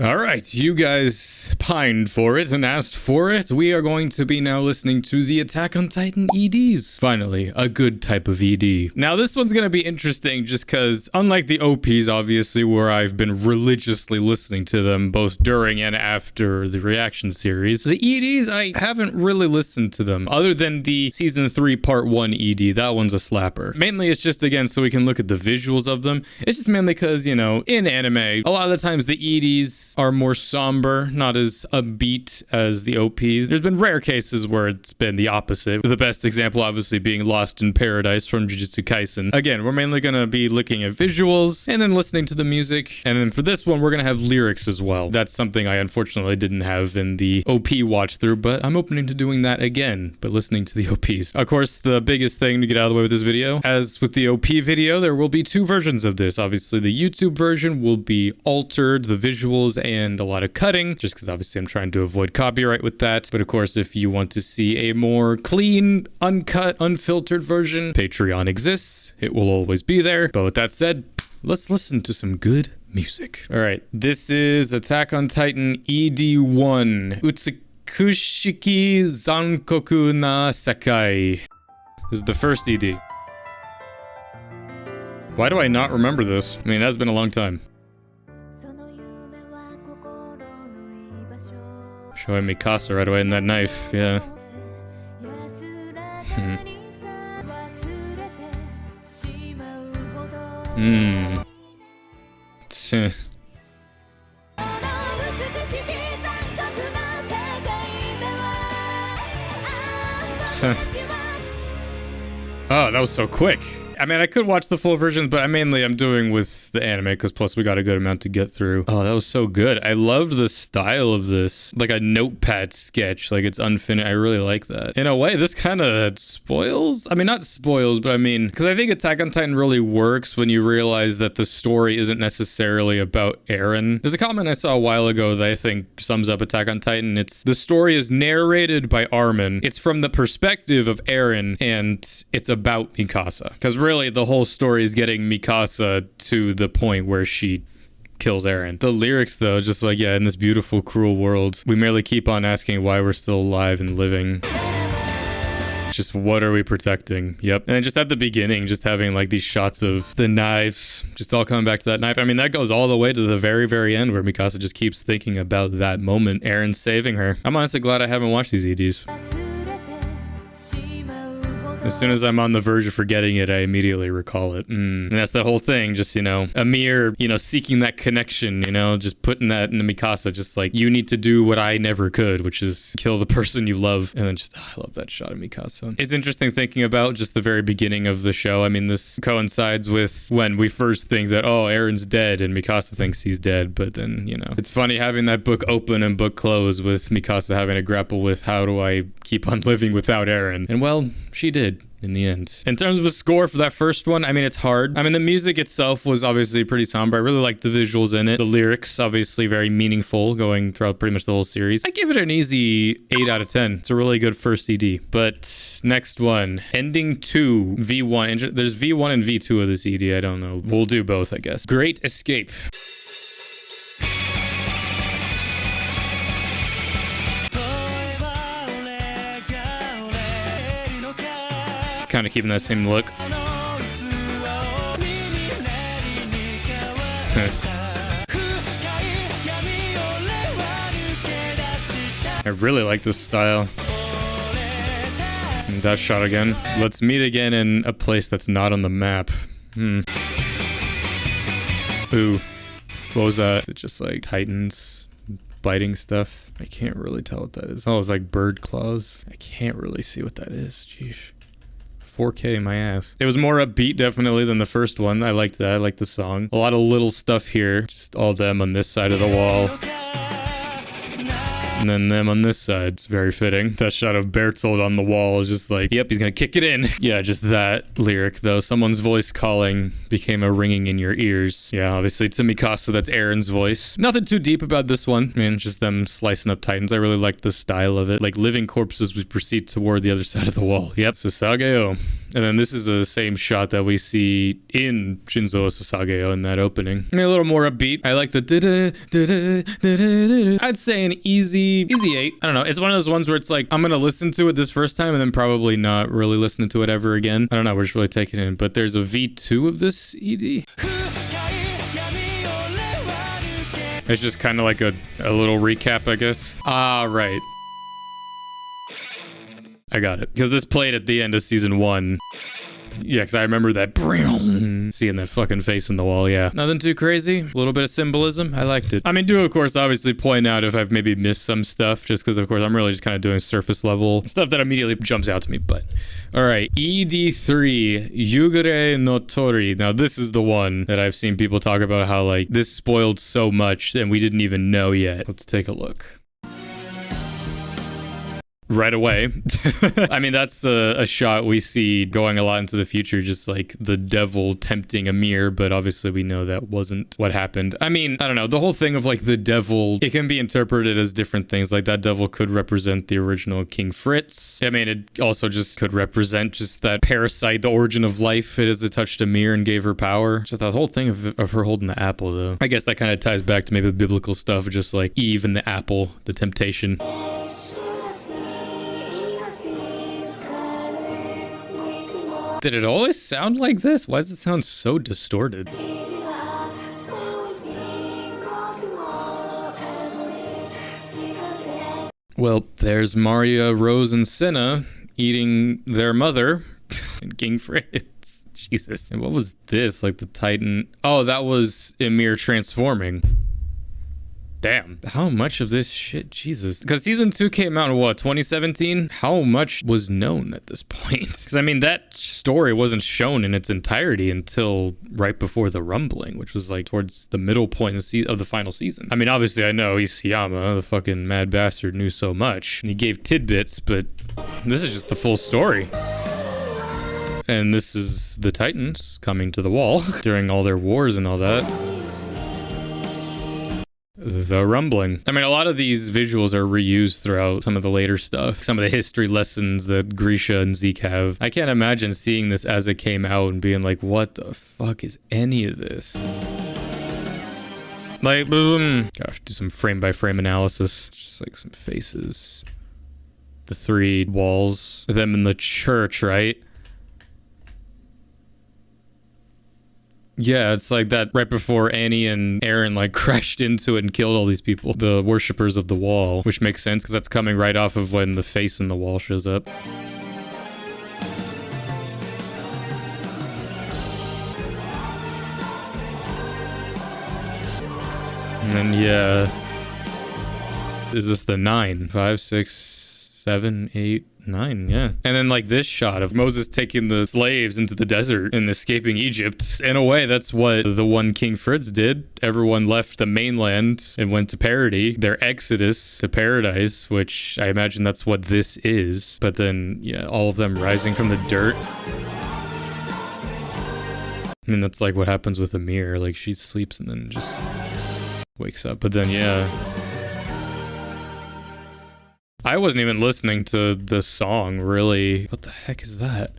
All right, you guys pined for it and asked for it. We are going to be now listening to the Attack on Titan EDs. Finally, a good type of ED. Now, this one's going to be interesting just because, unlike the OPs, obviously, where I've been religiously listening to them both during and after the reaction series, the EDs, I haven't really listened to them other than the Season 3 Part 1 ED. That one's a slapper. Mainly, it's just, again, so we can look at the visuals of them. It's just mainly because, you know, in anime, a lot of the times the EDs are more somber, not as upbeat as the OPs. There's been rare cases where it's been the opposite. The best example obviously being Lost in Paradise from Jujutsu Kaisen. Again, we're mainly going to be looking at visuals and then listening to the music. And then for this one, we're going to have lyrics as well. That's something I unfortunately didn't have in the OP watch through, but I'm opening to doing that again, but listening to the OPs. Of course, the biggest thing to get out of the way with this video, as with the OP video, there will be two versions of this. Obviously, the YouTube version will be altered, the visuals and a lot of cutting, just because obviously I'm trying to avoid copyright with that. But of course, if you want to see a more clean, uncut, unfiltered version, Patreon exists. It will always be there. But with that said, let's listen to some good music. All right, this is Attack on Titan ED1, Utsukushiki Zankoku na Sekai. This is the first ED. Why do I not remember this? I mean, it has been a long time. Showing Mikasa right away in that knife, yeah. Oh, that was so quick. I mean, I could watch the full version, but I'm doing with the anime because plus we got a good amount to get through. Oh, that was so good. I loved the style of this, like a notepad sketch, like it's unfinished. I really like that. In a way, this kind of spoils. I mean, not spoils, but I mean, because I think Attack on Titan really works when you realize that the story isn't necessarily about Eren. There's a comment I saw a while ago that I think sums up Attack on Titan. It's the story is narrated by Armin. It's from the perspective of Eren, and it's about Mikasa. Because really, the whole story is getting Mikasa to the point where she kills Eren. The lyrics, though, just like, yeah, in this beautiful, cruel world, we merely keep on asking why we're still alive and living. Just what are we protecting? Yep. And then just at the beginning, just having like these shots of the knives, just all coming back to that knife. I mean, that goes all the way to the very, very end where Mikasa just keeps thinking about that moment, Eren saving her. I'm honestly glad I haven't watched these EDs. As soon as I'm on the verge of forgetting it, I immediately recall it. And that's the whole thing. Just, you know, Amir, you know, seeking that connection, you know, just putting that into Mikasa, just like, you need to do what I never could, which is kill the person you love. And then just, I love that shot of Mikasa. It's interesting thinking about just the very beginning of the show. I mean, this coincides with when we first think that, oh, Eren's dead and Mikasa thinks he's dead. But then, you know, it's funny having that book open and book close with Mikasa having to grapple with how do I keep on living without Eren? And well, she did. In the end. In terms of the score for that first one, I mean, it's hard. I mean, the music itself was obviously pretty somber. I really liked the visuals in it. The lyrics, obviously very meaningful, going throughout pretty much the whole series. I give it an easy 8 out of 10. It's a really good first ED. But next one, Ending 2, V1. There's V1 and V2 of this ED. I don't know. We'll do both, I guess. Great Escape. Kind of keeping that same look. I really like this style. And that shot again. Let's meet again in a place that's not on the map. Ooh. What was that? Is it just like Titans biting stuff? I can't really tell what that is. Oh, it's like bird claws. I can't really see what that is. Jeez. 4K my ass. It was more upbeat definitely than the first one. I liked that. I liked the song. A lot of little stuff here. Just all them on this side of the wall. And then them on this side. It's very fitting. That shot of Bertold on the wall is just like, yep, he's gonna kick it in. Yeah, just that lyric though. Someone's voice calling became a ringing in your ears. Yeah, obviously to Mikasa, that's Aaron's voice. Nothing too deep about this one. I mean, just them slicing up Titans. I really liked the style of it. Like living corpses would proceed toward the other side of the wall. Yep, Sasageo. And then this is the same shot that we see in Shinzo Sasageo in that opening. I mean, a little more upbeat. I like the I'd say an easy 8. I don't know. It's one of those ones where it's like, I'm gonna listen to it this first time and then probably not really listen to it ever again. I don't know. We're just really taking it in. But there's a V2 of this ED. It's just kind of like a little recap, I guess. Ah, right. I got it. Because this played at the end of season 1. Yeah, because I remember that. Seeing that fucking face in the wall, yeah. Nothing too crazy. A little bit of symbolism. I liked it. I mean, do, of course, obviously point out if I've maybe missed some stuff, just because, of course, I'm really just kind of doing surface level stuff that immediately jumps out to me. But, all right. ED3, Yugure no Tori. Now, this is the one that I've seen people talk about how, like, this spoiled so much and we didn't even know yet. Let's take a look. Right away. I mean, that's a shot we see going a lot into the future, just like the devil tempting Amir, but obviously we know that wasn't what happened. I mean, I don't know, the whole thing of like the devil, it can be interpreted as different things. Like that devil could represent the original King Fritz. I mean, it also just could represent just that parasite, the origin of life. It as it touched Amir and gave her power. So that whole thing of her holding the apple though, I guess that kind of ties back to maybe the biblical stuff, just like Eve and the apple, the temptation. Did it always sound like this? Why does it sound so distorted? Well, there's Maria, Rose, and Senna eating their mother and King Fritz. Jesus. And what was this? Like the Titan? Oh, that was Emir transforming. Damn. How much of this shit? Jesus. Because season 2 came out in what, 2017? How much was known at this point? Because I mean, that story wasn't shown in its entirety until right before the rumbling, which was like towards the middle point of the final season. I mean, obviously I know Isayama, the fucking mad bastard, knew so much. He gave tidbits, but this is just the full story. And this is the Titans coming to the wall during all their wars and all that. The rumbling. I mean, a lot of these visuals are reused throughout some of the later stuff. Some of the history lessons that Grisha and Zeke have. I can't imagine seeing this as it came out and being like, what the fuck is any of this? Like, boom. Gosh, do some frame by frame analysis. Just like some faces. The 3 walls. Them in the church, right? Yeah, it's like that right before Annie and Aaron like crashed into it and killed all these people. The worshippers of the wall, which makes sense because that's coming right off of when the face in the wall shows up. And then, yeah. Is this the 9? 5, 6, 7, 8, 9, yeah. And then like this shot of Moses taking the slaves into the desert and escaping Egypt. In a way, that's what the one King Fritz did. Everyone left the mainland and went to Parody, their exodus to paradise, which I imagine that's what this is. But then, yeah, all of them rising from the dirt. I mean, that's like what happens with Amir. Like she sleeps and then just wakes up. But then, yeah. I wasn't even listening to the song, really. What the heck is that?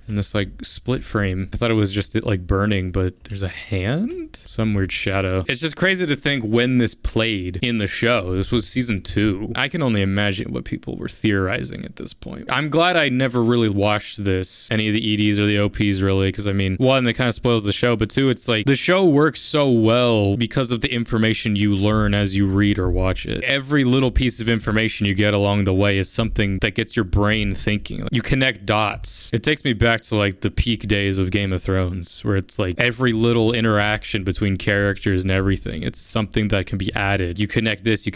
In this, like, split frame. I thought it was just it, like, burning, but there's a hand? Some weird shadow. It's just crazy to think when this played in the show. This was season 2. I can only imagine what people were theorizing at this point. I'm glad I never really watched this, any of the EDs or the OPs, really, because, I mean, 1, it kind of spoils the show, but 2, it's like, the show works so well because of the information you learn as you read or watch it. Every little piece of information you get along the way is something that gets your brain thinking. You connect dots. It takes me back back to like the peak days of Game of Thrones, where it's like every little interaction between characters and everything, it's something that can be added. You connect this, you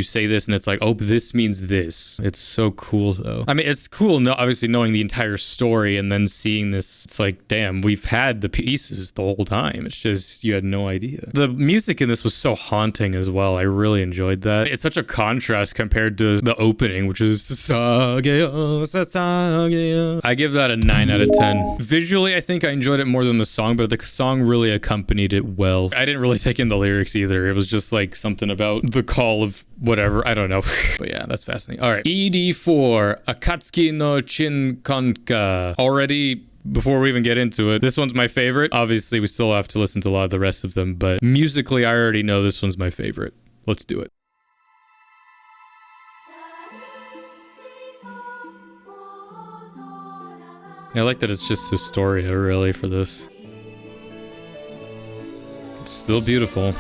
say this, and it's like, oh, this means this. It's so cool though. I mean, it's cool, obviously knowing the entire story and then seeing this, it's like, damn, we've had the pieces the whole time. It's just, you had no idea. The music in this was so haunting as well. I really enjoyed that. It's such a contrast compared to the opening, which is Sasageo, Sasageo. I give that a 9 out of 10. Visually, I think I enjoyed it more than the song, but the song really accompanied it well. I didn't really take in the lyrics either. It was just like something about the call of whatever. I don't know. But yeah, that's fascinating. All right. ED4, Akatsuki no Chinkonka. Already, before we even get into it, this one's my favorite. Obviously, we still have to listen to a lot of the rest of them, but musically, I already know this one's my favorite. Let's do it. I like that it's just Historia, really, for this. It's still beautiful.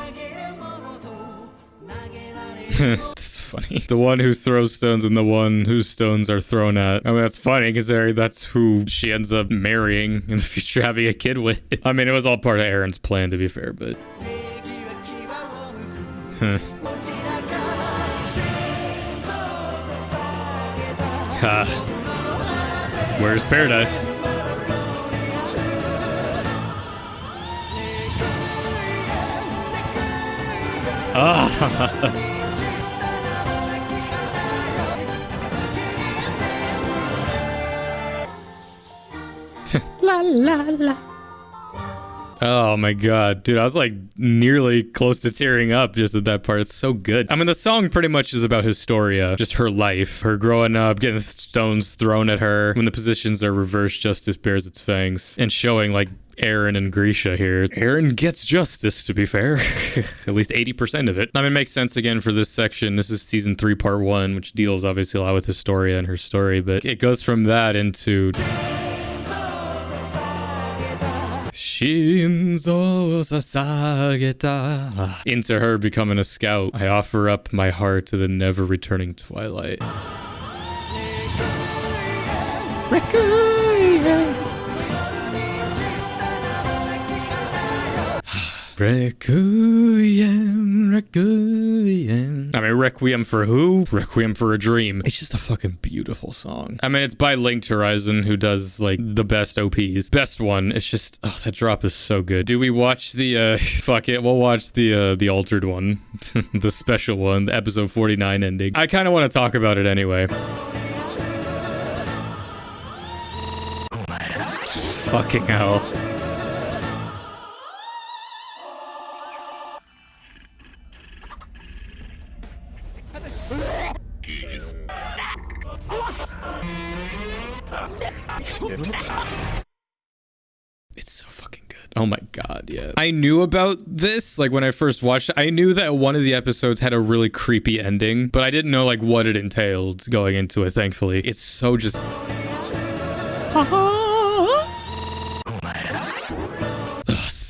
It's funny. The one who throws stones and the one whose stones are thrown at. I mean, that's funny considering that's who she ends up marrying in the future, having a kid with. I mean, it was all part of Aaron's plan, to be fair, but... Where's paradise? Ah! La la la. Oh my god, dude, I was like nearly close to tearing up just at that part. It's so good. I mean, the song pretty much is about Historia, just her life, her growing up, getting stones thrown at her. When the positions are reversed, justice bears its fangs, and showing like Aaron and Grisha here. Aaron gets justice, to be fair. At least 80% of it. I mean, it makes sense again for this section. This is season 3, part 1, which deals obviously a lot with Historia and her story, but it goes from that into... Shinzo Sasageta. Into her becoming a scout. I offer up my heart to the never returning twilight. Requiem, Requiem. I mean, Requiem for who? Requiem for a Dream. It's just a fucking beautiful song. I mean, it's by Linked Horizon, who does, like, the best OPs. Best one. It's just, oh, that drop is so good. Do we watch the, fuck it, we'll watch the altered one. The special one, the episode 49 ending. I kind of want to talk about it anyway. Fucking hell. It's so fucking good. Oh my god, yeah. I knew about this, like, when I first watched it. I knew that one of the episodes had a really creepy ending, but I didn't know, like, what it entailed going into it, thankfully. It's so just...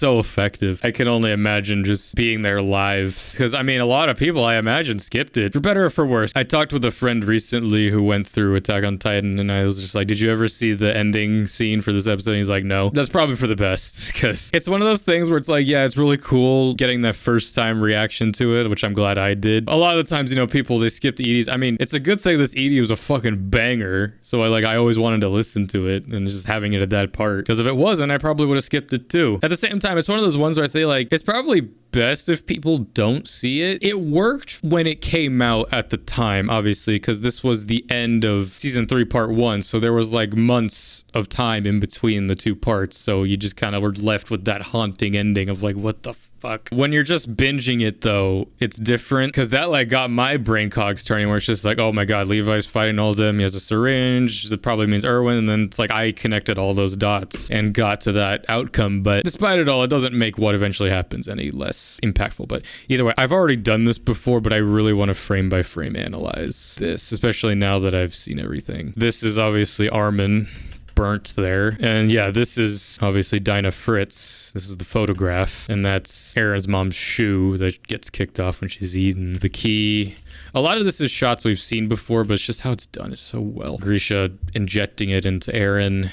so effective. I can only imagine just being there live, because I mean, a lot of people, I imagine, skipped it, for better or for worse. I talked with a friend recently who went through Attack on Titan, and I was just like, did you ever see the ending scene for this episode? And he's like, no. That's probably for the best, because it's one of those things where it's like, yeah, it's really cool getting that first time reaction to it, which I'm glad I did. A lot of the times, you know, people, they skip the EDs. I mean, it's a good thing this ED was a fucking banger, so I always wanted to listen to it, and just having it at that part, because if it wasn't, I probably would have skipped it too. At the same time, it's one of those ones where I feel like it's probably best if people don't see it. It worked when it came out at the time, obviously, because this was the end of season 3, part 1, so there was like months of time in between the two parts, so you just kind of were left with that haunting ending of like, what the fuck? When you're just binging it though, it's different, because that like got my brain cogs turning, where it's just like, oh my god, Levi's fighting all of them, he has a syringe, that probably means Erwin, and then it's like I connected all those dots and got to that outcome. But despite it all, it doesn't make what eventually happens any less impactful. But either way, I've already done this before, but I really want to frame by frame analyze this, especially now that I've seen everything. This is obviously Armin burnt there, and yeah, this is obviously Dinah Fritz. This is the photograph, and that's Aaron's mom's shoe that gets kicked off when she's eaten. The key. A lot of this is shots we've seen before, but it's just how it's done is so well. Grisha injecting it into Aaron.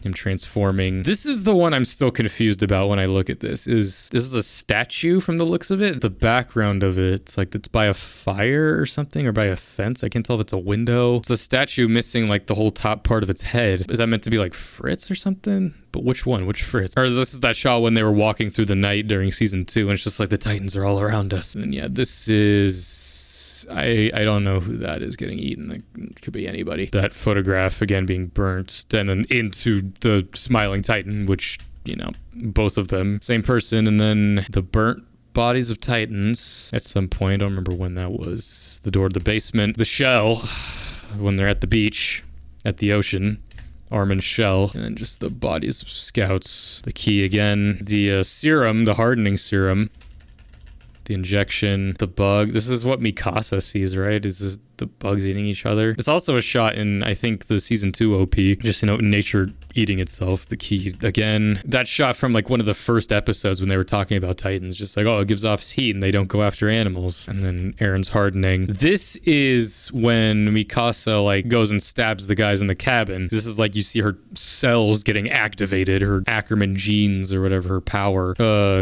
him transforming. This is the one I'm still confused about when I look at this. This is a statue from the looks of it. The background of it, it's like it's by a fire or something, or by a fence. I can't tell if it's a window. It's a statue missing like the whole top part of its head. Is that meant to be like Fritz or something? But which one? Which Fritz? Or this is that shot when they were walking through the night during season 2, and it's just like the Titans are all around us. And yeah, this is... I don't know who that is getting eaten. It could be anybody. That photograph, again, being burnt, and then into the smiling Titan, which, you know, both of them, same person, and then the burnt bodies of Titans at some point. I don't remember when that was. The door to the basement. The shell, when they're at the beach, at the ocean. Arm and shell, and then just the bodies of scouts. The key again. The serum, the hardening serum. The injection, the bug. This is what Mikasa sees, right? Is this the bugs eating each other? It's also a shot in, I think, the season 2 OP. Just, you know, nature eating itself. The key again. That shot from like one of the first episodes when they were talking about Titans. Just like, oh, it gives off heat and they don't go after animals. And then Aaron's hardening. This is when Mikasa like goes and stabs the guys in the cabin. This is like you see her cells getting activated. Her Ackerman genes or whatever, her power.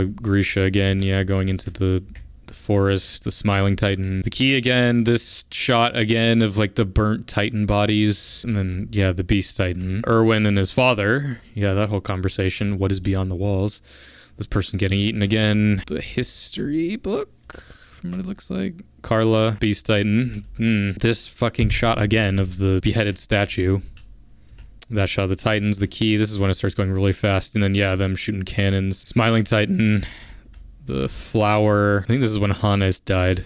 Grisha again, yeah, going into the forest, the smiling Titan. The key again, this shot again of like the burnt Titan bodies, and then yeah, the beast Titan. Erwin and his father, yeah, that whole conversation. What is beyond the walls? This person getting eaten again. The history book, from what it looks like. Carla, beast Titan. This fucking shot again of the beheaded statue. That shot of the Titans, the key. This is when it starts going really fast, and then yeah, them shooting cannons. Smiling Titan. The flower. I think this is when Hannes died.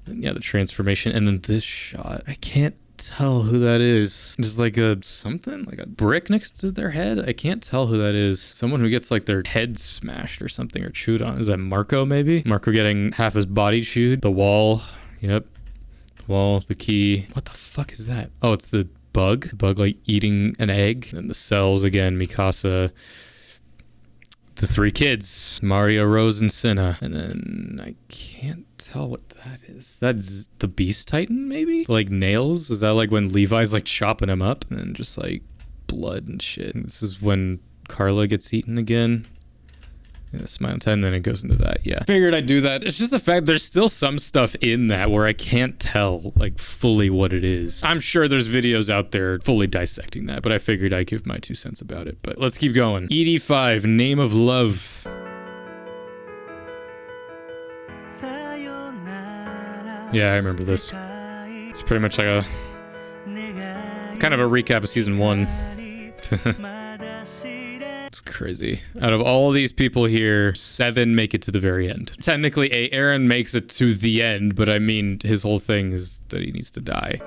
And yeah, the transformation. And then this shot. I can't tell who that is. Just like a something? Like a brick next to their head? I can't tell who that is. Someone who gets like their head smashed or something or chewed on. Is that Marco maybe? Marco getting half his body chewed. The wall. Yep. The wall. The key. What the fuck is that? Oh, it's the bug. The bug like eating an egg. And the cells again. Mikasa. The 3 kids, Mario, Rose, and Senna. And then I can't tell what that is. That's the Beast Titan, maybe? Like nails? Is that like when Levi's like chopping him up? And then just like blood and shit. And this is when Carla gets eaten again. Yeah, Smile 10, then it goes into that. Yeah. Figured I'd do that. It's just the fact there's still some stuff in that where I can't tell like fully what it is. I'm sure there's videos out there fully dissecting that, but I figured I'd give my 2 cents about it. But let's keep going. ED5, Name of Love. Yeah, I remember this. It's pretty much like a kind of a recap of season 1. Crazy. Out of all these people here, 7 make it to the very end. Technically, Aaron makes it to the end, but I mean, his whole thing is that he needs to die.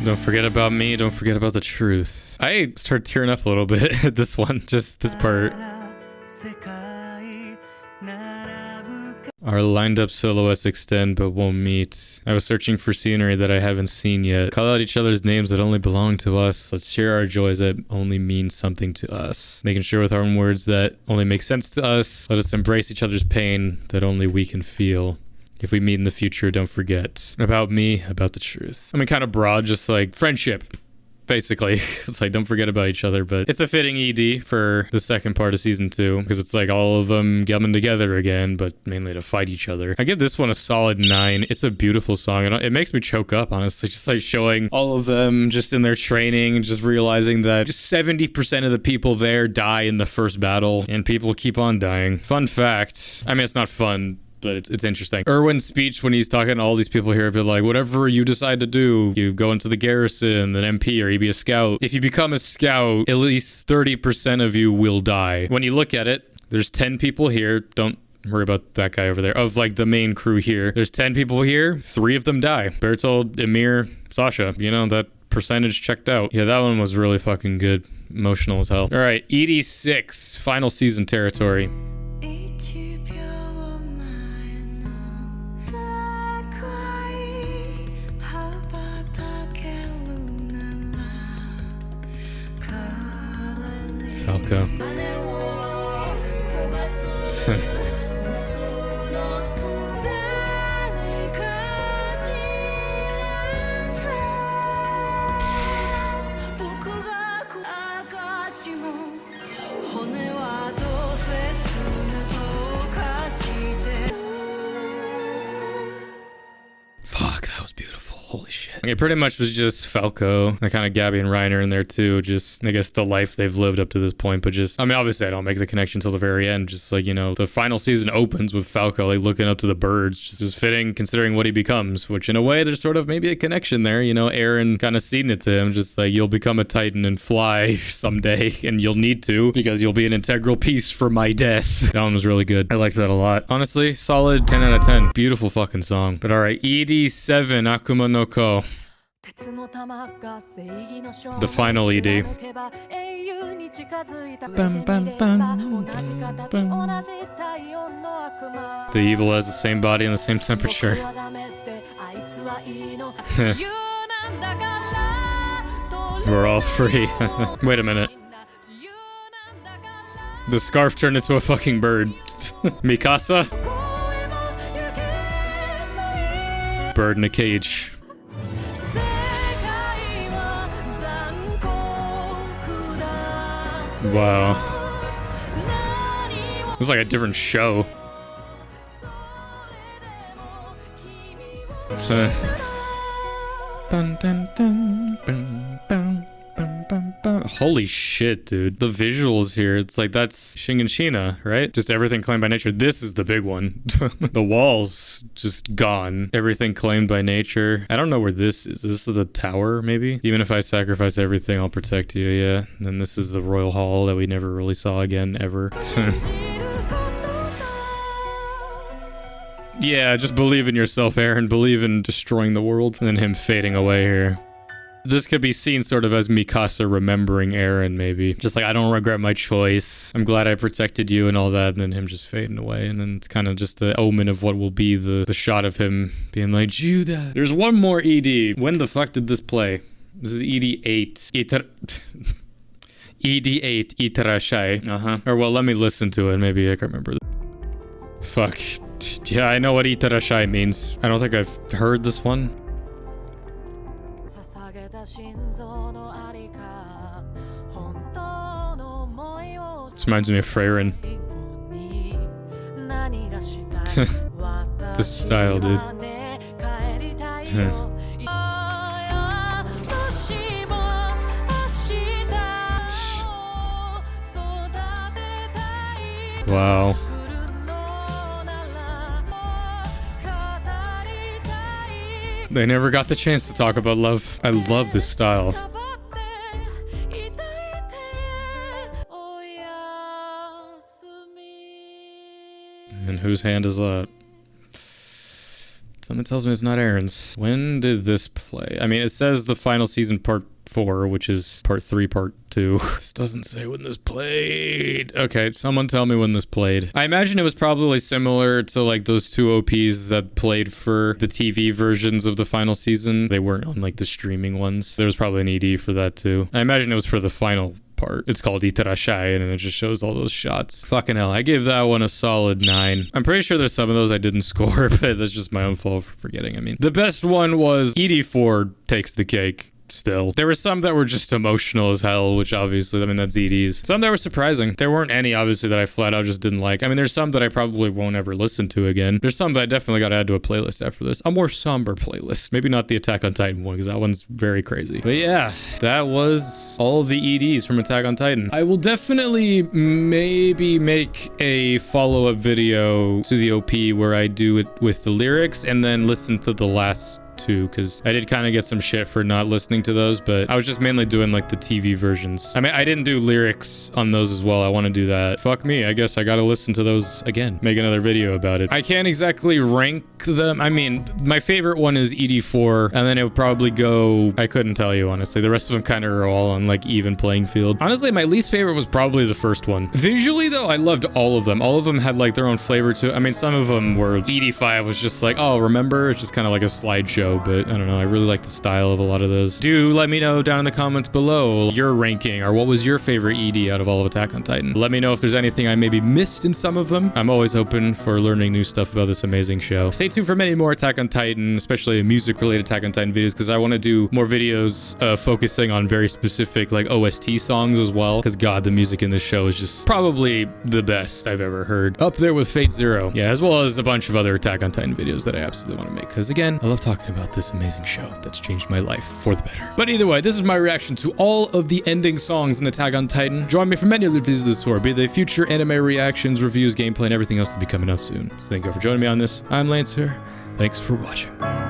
Don't forget about me, don't forget about the truth. I started tearing up a little bit at this one, just this part. Our lined up silhouettes extend but won't meet. I was searching for scenery that I haven't seen yet. Call out each other's names that only belong to us. Let's share our joys that only mean something to us. Making sure with our own words that only make sense to us. Let us embrace each other's pain that only we can feel. If we meet in the future, don't forget. About me, about the truth. I mean, kind of broad, just like friendship. Basically, it's like don't forget about each other, but it's a fitting ED for the second part of season 2 because it's like all of them coming together again, but mainly to fight each other. I give this one a solid 9. It's a beautiful song, and it makes me choke up, honestly, just like showing all of them just in their training and just realizing that just 70% of the people there die in the first battle, and people keep on dying. Fun fact, I mean, it's not fun, but it's interesting. Erwin's speech when he's talking to all these people here, but like, whatever you decide to do, you go into the garrison, an MP, or you be a scout. If you become a scout, at least 30% of you will die. When you look at it, there's 10 people here. Don't worry about that guy over there. Of like the main crew here, there's 10 people here. 3 of them die. Bertold, Emir, Sasha. You know, that percentage checked out. Yeah, that one was really fucking good. Emotional as hell. All right, ED6, final season territory. Falco. Fuck, that was beautiful. Holy shit. It pretty much was just Falco, and kind of Gabby and Reiner in there too. Just, I guess, the life they've lived up to this point. But just, I mean, obviously I don't make the connection till the very end. Just like, you know, the final season opens with Falco like looking up to the birds. Just fitting considering what he becomes, which in a way there's sort of maybe a connection there. You know, Eren kind of seen it to him. Just like, you'll become a Titan and fly someday, and you'll need to because you'll be an integral piece for my death. That one was really good. I liked that a lot. Honestly, solid 10 out of 10. Beautiful fucking song. But all right, ED7 Akuma no Ko. The final ED. Bum, bum, bum, bum. The evil has the same body and the same temperature. We're all free. Wait a minute. The scarf turned into a fucking bird. Mikasa? Bird in a cage. Wow. It's like a different show. Dun, dun, dun, bum, bum, bum, bum, bum. Holy shit, dude. The visuals here, it's like that's Shiganshina, right? Just everything claimed by nature. This is the big one. The walls just gone. Everything claimed by nature. I don't know where this is. Is this the tower, maybe? Even if I sacrifice everything, I'll protect you, yeah. And then this is the royal hall that we never really saw again, ever. Yeah, just believe in yourself, Eren. Believe in destroying the world. And then him fading away here. This could be seen sort of as Mikasa remembering Eren, maybe. Just like, I don't regret my choice. I'm glad I protected you and all that. And then him just fading away. And then it's kind of just the omen of what will be the shot of him being like, Judah. There's one more ED. When the fuck did this play? This is ED8. ED8 Itarashai. Or well, let me listen to it. Maybe I can remember. Fuck. Yeah, I know what Itarashai means. I don't think I've heard this one. This reminds me of Freyrin. This style, dude. Wow. They never got the chance to talk about love. I love this style. And whose hand is that? Someone tells me it's not Eren's. When did this play? I mean, it says the final season part 4, which is part 3, part 2. This doesn't say when this played. Okay, someone tell me when this played. I imagine it was probably similar to like those two OPs that played for the TV versions of the final season. They weren't on like the streaming ones. There was probably an ED for that too. I imagine it was for the final part. It's called Itarashai, and it just shows all those shots. Fucking hell, I gave that one a solid 9. I'm pretty sure there's some of those I didn't score, but that's just my own fault for forgetting. I mean, the best one was ED4 takes the cake. Still, there were some that were just emotional as hell, which obviously, I mean, that's EDs. Some that were surprising. There weren't any, obviously, that I flat out just didn't like. I mean, there's some that I probably won't ever listen to again. There's some that I definitely got to add to a playlist after this. A more somber playlist. Maybe not the Attack on Titan one, because that one's very crazy. But yeah, that was all of the EDs from Attack on Titan. I will definitely maybe make a follow-up video to the OP where I do it with the lyrics and then listen to the last two, because I did kind of get some shit for not listening to those, but I was just mainly doing like the TV versions. I mean, I didn't do lyrics on those as well. I want to do that. Fuck me, I guess I gotta listen to those again. Make another video about it. I can't exactly rank them. I mean, my favorite one is ED4, and then it would probably go, I couldn't tell you honestly. The rest of them kind of are all on like even playing field. Honestly, my least favorite was probably the first one. Visually though, I loved all of them. All of them had like their own flavor to it. I mean, some of them were, ED5 was just like, oh, remember? It's just kind of like a slideshow. show, but I don't know. I really like the style of a lot of those. Do let me know down in the comments below your ranking, or what was your favorite ED out of all of Attack on Titan. Let me know if there's anything I maybe missed in some of them. I'm always open for learning new stuff about this amazing show. Stay tuned for many more Attack on Titan, especially music-related Attack on Titan videos, because I want to do more videos focusing on very specific like OST songs as well, because God, the music in this show is just probably the best I've ever heard. Up there with Fate Zero. Yeah, as well as a bunch of other Attack on Titan videos that I absolutely want to make, because again, I love talking about this amazing show that's changed my life for the better. But either way, this is my reaction to all of the ending songs in Attack on Titan. Join me for many other videos this tour, be they future anime reactions, reviews, gameplay, and everything else to be coming out soon. So thank you for joining me on this. I'm Lancer. Thanks for watching.